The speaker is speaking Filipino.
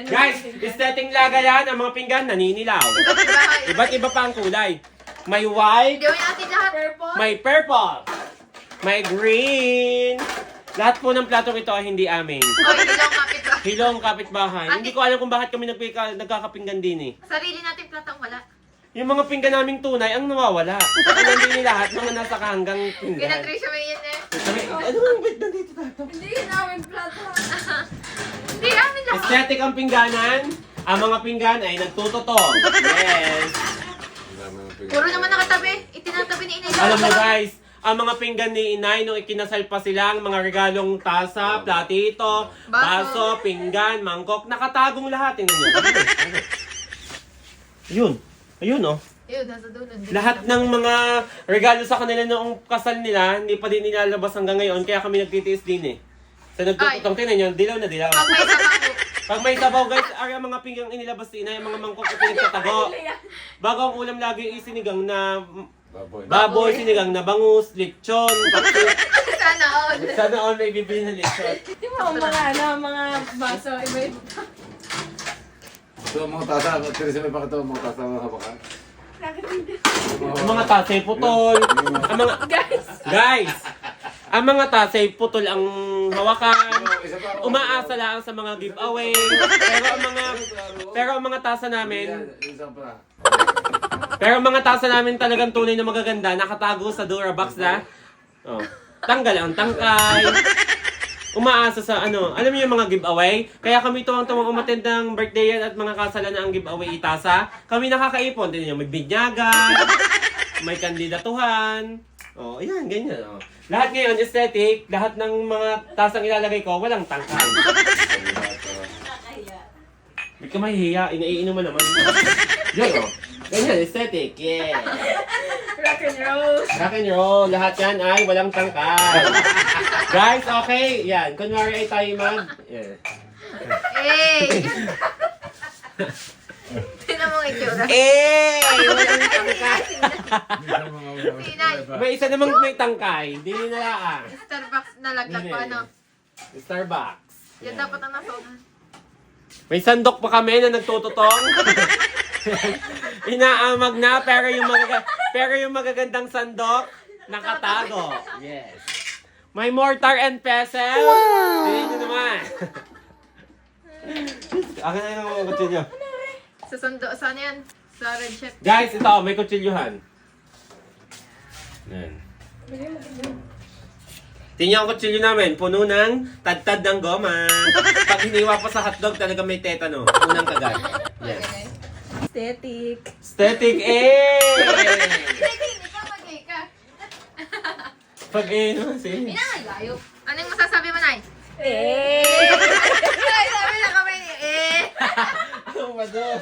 Guys, aesthetic laga yan. Ang mga pinggan naninilaw. Iba't iba pa ang kulay. May white, Gawin natin lahat. Purple. may purple, may green. Lahat po ng platong ito ay hindi amin. O, hindi lang kapit ba? Hilong kapitbahay. Hindi ko alam kung bakit kami nagkakapinggan din eh. Sarili natin platang wala. Yung mga pinggan naming tunay ang nawawala. Ang nandini lahat, mga nasa kahanggang pinggan. Kinatrisha mo yun eh. Sabi, ano ang bit nandito tato? Hindi yun namin plato. Hindi, amin lahat. Aesthetic ang pingganan. Ang mga pinggan ay nagtututong. Yes. Puro naman nakatabi. Itinatabi ni Inay. Alam mo guys, ang mga pinggan ni Inay nung ikinasal pa sila, ang mga regalong tasa, platito, baso, pinggan, mangkok, nakatagong lahat. Tingnan nyo. Yun. Ayun oh. Ayun, nasa dulo. Lahat ng mga regalo sa kanila noong kasal nila, hindi pa din nilalabas hanggang ngayon, kaya kami nagtitiis din eh. Sa nagtututong, tingnan nyo, dilaw na dilaw. Pag may sabaw. Pag may sabaw guys, ay ang mga pinggang inilabas ni Inay, ang mga mangkok na pinagtatago. Bago ang ulam lagi yung sinigang na baboy, sinigang na bangus, lechon, bakit. Sana all. Sana all may bibili na lechon. Di ba ang mga baso, iba-iba. So, mga tasa, Teresa, may pakita mo mga tasa ng habakan. Ang mga tasay putol. Ang mga guys, ang mga tasay putol ang hawakan. Umaasa lang sa mga giveaway. Pero ang mga tasa namin, talagang tunay na magaganda, nakatago sa Durabox na. Oh. Tanggal ang tangkay. Umaasa sa ano, alam niyo yung mga giveaway? Kaya kami tuwang-tuwang umattend ng birthday yan at mga kasalan na ang giveaway itasa. Kami nakakaipon. Tignan niyo, may binyagan, may kandidatuhan. Oh, ayan, ganyan. Oh. Lahat ngayon, aesthetic, lahat ng mga tasang ilalagay ko, walang tangkay. Hindi ka mahihiya, inaiinom mo naman. Yan, oh. Ganyan, aesthetic, yeah. Rock and roll. Rock and roll, lahat yan ay walang tangkay. Guys, okay, yan. Kunwari ay tayo mag... Yeah. Eh! Tignan mo ang itsura. Walang tangkay. Inay. May isa namang may tangkay. Dili na lang. Starbucks na laglag pa, ano? Starbucks. Yan dapat ang nasunan. May sandok pa kami na nagtututong. Inaamag na pero yung magagandang sandok nakatago. Yes. May mortar and pestle. Wow! Tingnan nyo naman. Akin na yung mga kutsilyo. Sa sundo, saan yan? Sa Red Chef. Guys, ito, may kutsilyohan. Yan. Tingnan ang kutsilyo namin, puno ng tad-tad ng goma. Pag hiniwa pa sa hotdog, talaga may tetano. Unang kagat. Yes. Aesthetic. Aesthetic, Hindi ka mag-gay ka. Pag no, sige. Pinangalayo. Anong masasabi mo, Nay? Eh! Ay, sabi na kami, eh! Ano ba doon?